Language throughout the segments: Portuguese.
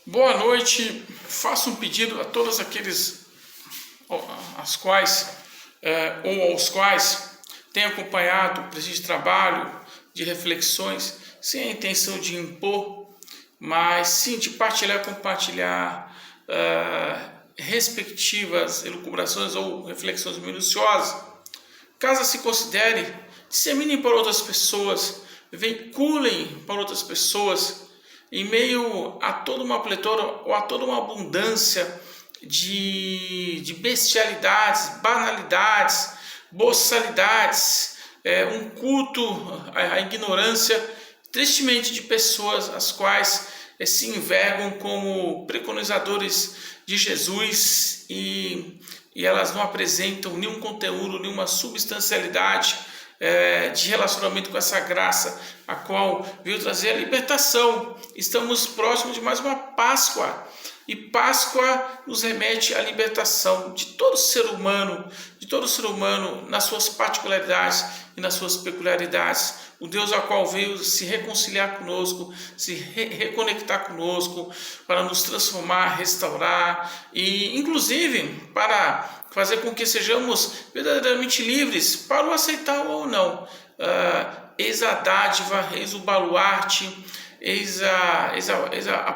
Boa noite. Faço um pedido a todos aqueles aos quais tenho acompanhado o presente trabalho de reflexões, sem a intenção de impor, mas sim de compartilhar respectivas elucubrações ou reflexões minuciosas. Caso se considere, disseminem para outras pessoas, veiculem para outras pessoas, em meio a toda uma pletora ou a toda uma abundância de bestialidades, banalidades, boçalidades, um culto à ignorância, tristemente, de pessoas as quais se envergam como preconizadores de Jesus e elas não apresentam nenhum conteúdo, nenhuma substancialidade de relacionamento com essa graça, a qual veio trazer a libertação. Estamos próximos de mais uma Páscoa, e Páscoa nos remete à libertação de todo ser humano, nas suas particularidades e nas suas peculiaridades. O Deus ao qual veio se reconciliar conosco, se reconectar conosco, para nos transformar, restaurar e, inclusive, para fazer com que sejamos verdadeiramente livres para o aceitar ou não. Eis a dádiva, eis o baluarte, eis a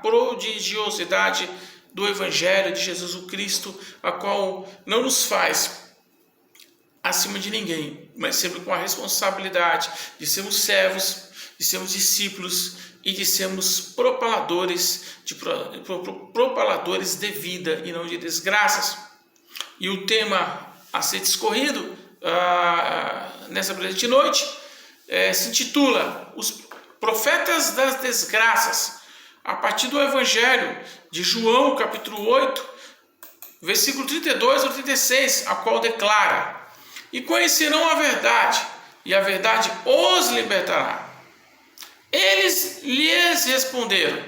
prodigiosidade do Evangelho de Jesus o Cristo, a qual não nos faz acima de ninguém, mas sempre com a responsabilidade de sermos servos, de sermos discípulos e de sermos propaladores de vida e não de desgraças. E o tema a ser discorrido nessa presente noite se intitula Os Profetas das Desgraças, a partir do Evangelho de João, capítulo 8, versículo 32 ao 36, a qual declara: E conhecerão a verdade, e a verdade os libertará. Eles lhes responderam: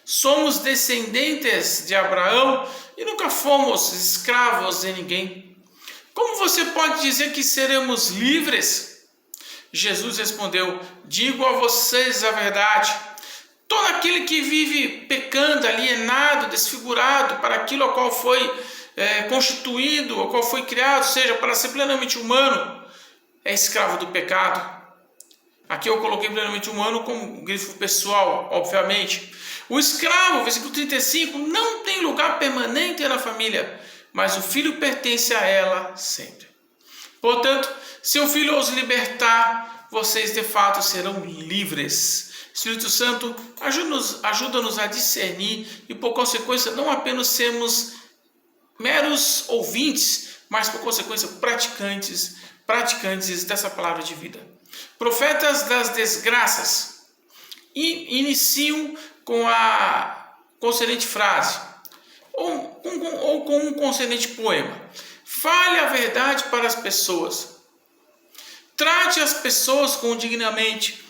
Somos descendentes de Abraão e nunca fomos escravos de ninguém. Como você pode dizer que seremos livres? Jesus respondeu: Digo a vocês a verdade. Todo aquele que vive pecando, alienado, desfigurado para aquilo ao qual foi constituído, ao qual foi criado, seja, para ser plenamente humano, é escravo do pecado. Aqui eu coloquei plenamente humano como grifo pessoal, obviamente. O escravo, versículo 35, não tem lugar permanente na família, mas o filho pertence a ela sempre. Portanto, se o filho os libertar, vocês de fato serão livres. Espírito Santo, ajuda-nos a discernir e, por consequência, não apenas sermos meros ouvintes, mas, por consequência, praticantes dessa palavra de vida. Profetas das desgraças. E iniciam com a concedente frase, ou com um concedente poema. Fale a verdade para as pessoas. Trate as pessoas dignamente.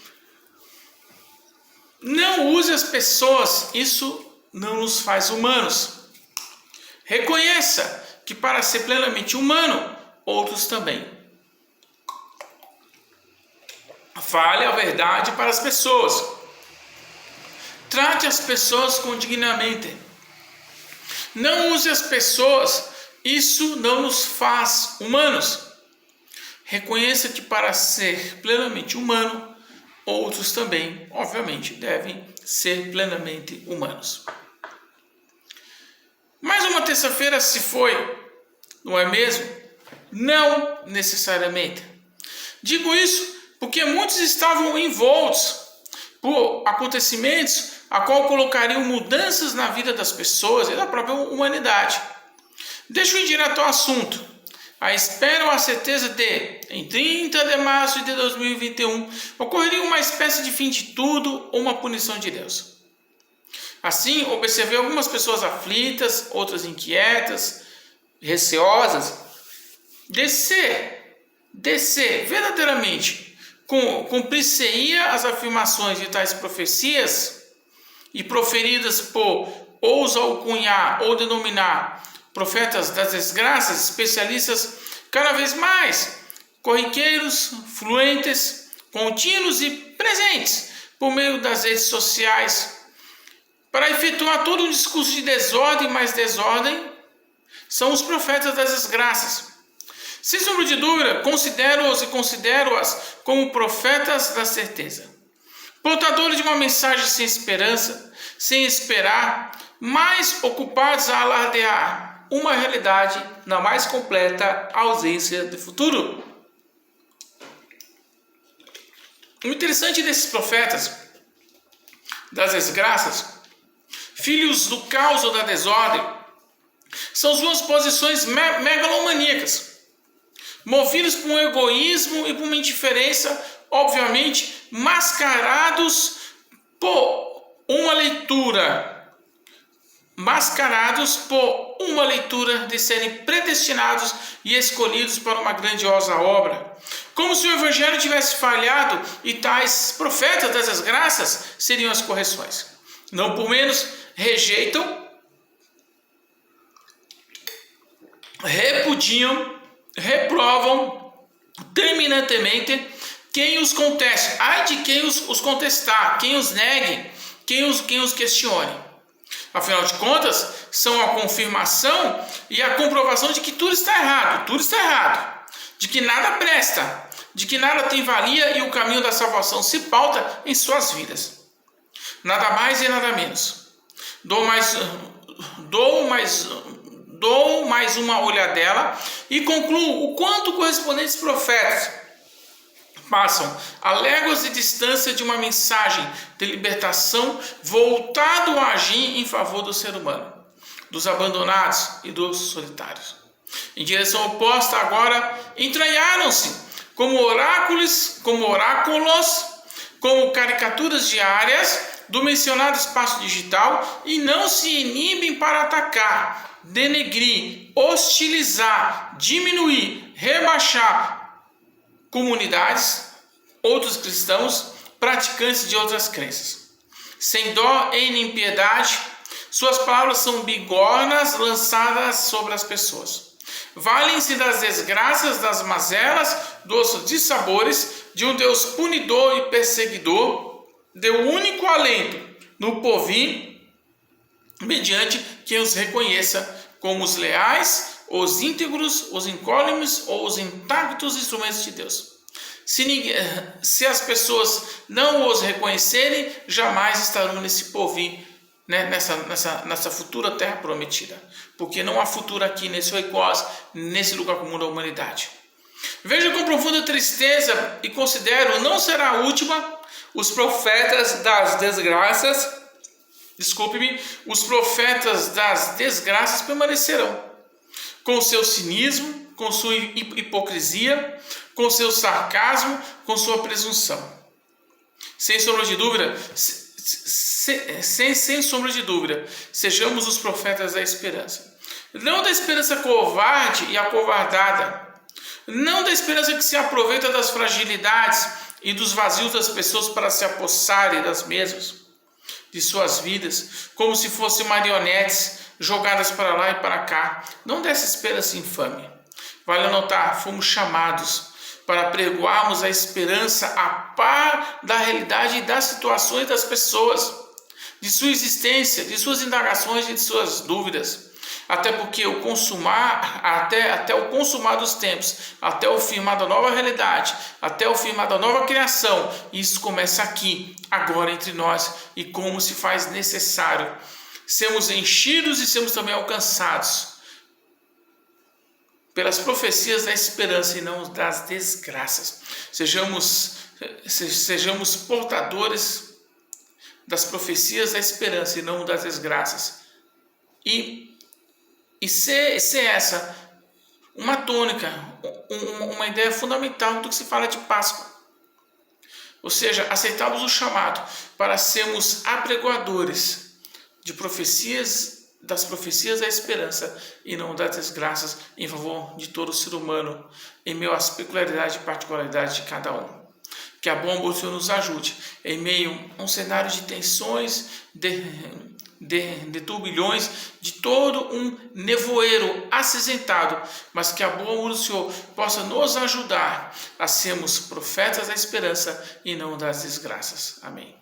Não use as pessoas, isso não nos faz humanos. Reconheça que para ser plenamente humano, outros também. Fale a verdade para as pessoas. Trate as pessoas dignamente. Não use as pessoas, isso não nos faz humanos. Reconheça que para ser plenamente humano, outros também, obviamente, devem ser plenamente humanos. Mais uma terça-feira se foi, não é mesmo? Não necessariamente. Digo isso porque muitos estavam envoltos por acontecimentos a qual colocariam mudanças na vida das pessoas e da própria humanidade. Deixa eu ir direto ao assunto. A espera ou a certeza de, em 30 de março de 2021, ocorreria uma espécie de fim de tudo ou uma punição de Deus. Assim, observei algumas pessoas aflitas, outras inquietas, receosas. Descer verdadeiramente, cumprir-se-ia as afirmações de tais profecias e proferidas por ousa alcunhar ou denominar profetas das desgraças, especialistas cada vez mais corriqueiros, fluentes, contínuos e presentes, por meio das redes sociais, para efetuar todo um discurso de desordem, mais desordem, são os profetas das desgraças. Sem sombra de dúvida, considero-os e considero-as como profetas da certeza, portadores de uma mensagem sem esperança, sem esperar, mas ocupados a alardear uma realidade na mais completa ausência de futuro. O interessante desses profetas das desgraças, filhos do caos ou da desordem, são suas posições megalomaníacas, movidos por um egoísmo e por uma indiferença, obviamente, mascarados por uma leitura de serem predestinados e escolhidos para uma grandiosa obra. Como se o evangelho tivesse falhado e tais profetas das desgraças seriam as correções. Não por menos rejeitam, repudiam, reprovam terminantemente quem os conteste. Ai de quem os contestar, quem os negue, quem os questione. Afinal de contas, são a confirmação e a comprovação de que tudo está errado, de que nada presta, de que nada tem valia e o caminho da salvação se pauta em suas vidas. Nada mais e nada menos. Dou mais uma olhadela e concluo o quanto correspondentes profetas passam a léguas de distância de uma mensagem de libertação voltado a agir em favor do ser humano, dos abandonados e dos solitários. Em direção oposta agora entranharam-se como oráculos, como caricaturas diárias do mencionado espaço digital e não se inibem para atacar, denegrir, hostilizar, diminuir, rebaixar comunidades, outros cristãos, praticantes de outras crenças. Sem dó e nem piedade, suas palavras são bigornas lançadas sobre as pessoas. Valem-se das desgraças, das mazelas, dos dissabores de um Deus punidor e perseguidor, deu único alento no porvir, mediante quem os reconheça como os leais, os íntegros, os incólumes ou os intactos instrumentos de Deus. Se as pessoas não os reconhecerem, jamais estarão nesse porvir, né, nessa futura terra prometida. Porque não há futuro aqui nesse oikos, nesse lugar comum da humanidade. Vejo com profunda tristeza e considero não será a última, os profetas das desgraças, os profetas das desgraças permanecerão com seu cinismo, com sua hipocrisia, com seu sarcasmo, com sua presunção. Sem sombra de dúvida, sem sombra de dúvida, sejamos os profetas da esperança. Não da esperança covarde e acovardada, não da esperança que se aproveita das fragilidades e dos vazios das pessoas para se apossarem das mesmas, de suas vidas, como se fossem marionetes jogadas para lá e para cá. Não dessa esperança infame. Vale anotar, fomos chamados para pregoarmos a esperança a par da realidade e das situações das pessoas, de sua existência, de suas indagações e de suas dúvidas. Até porque até o consumar dos tempos, até o firmar da nova realidade, até o firmar da nova criação, isso começa aqui, agora entre nós, e como se faz necessário sermos enchidos e sermos também alcançados pelas profecias da esperança e não das desgraças. Sejamos portadores das profecias da esperança e não das desgraças. E ser essa uma tônica, uma ideia fundamental do que se fala de Páscoa. Ou seja, aceitarmos o chamado para sermos apregoadores de das profecias da esperança e não das desgraças em favor de todo ser humano, em meio às peculiaridades e particularidades de cada um. Que a bomba do Senhor nos ajude em meio a um cenário de tensões, de turbilhões, de todo um nevoeiro acinzentado, mas que a boa do Senhor possa nos ajudar a sermos profetas da esperança e não das desgraças. Amém.